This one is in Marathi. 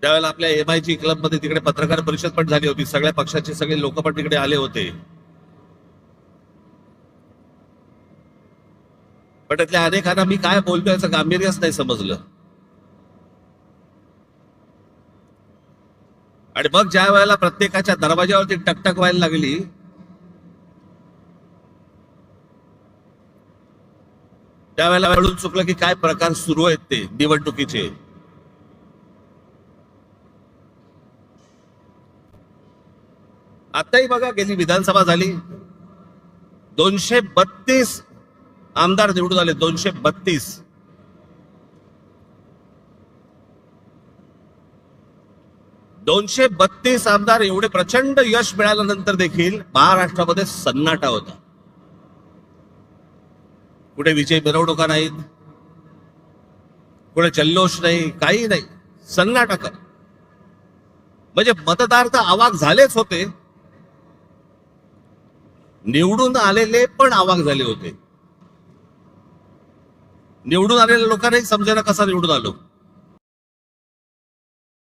त्यावेळेला आपल्या MIG क्लबमध्ये तिकडे पत्रकार परिषद पण झाली होती, सगळ्या पक्षाचे सगळे लोक पण तिकडे आले होते. पण त्यातल्या अनेकांना मी काय बोलतोय याचं गांभीर्यच नाही समजलं. आणि मग ज्या वेळेला प्रत्येकाच्या दरवाजावरती टकटक व्हायला लागली, त्यावेळेला कळून चुकलं की काय प्रकार सुरू आहेत ते निवडणुकीचे. आताही बघा, गेली विधानसभा झाली, 232 आमदार निवडून आले. 232. 232 आमदार. एवढे प्रचंड यश मिळाल्यानंतर देखील महाराष्ट्रामध्ये सन्नाटा होता. कुठे विजय मिरवणुका नाहीत, कुठे जल्लोष नाही, काही नाही, सन्नाटा कर. म्हणजे मतदार तर अवाक झालेच होते, निवडून आलेले पण अवाक झाले होते. निवडून आलेल्या लोकांनाही समजायला कसा निवडून आलो.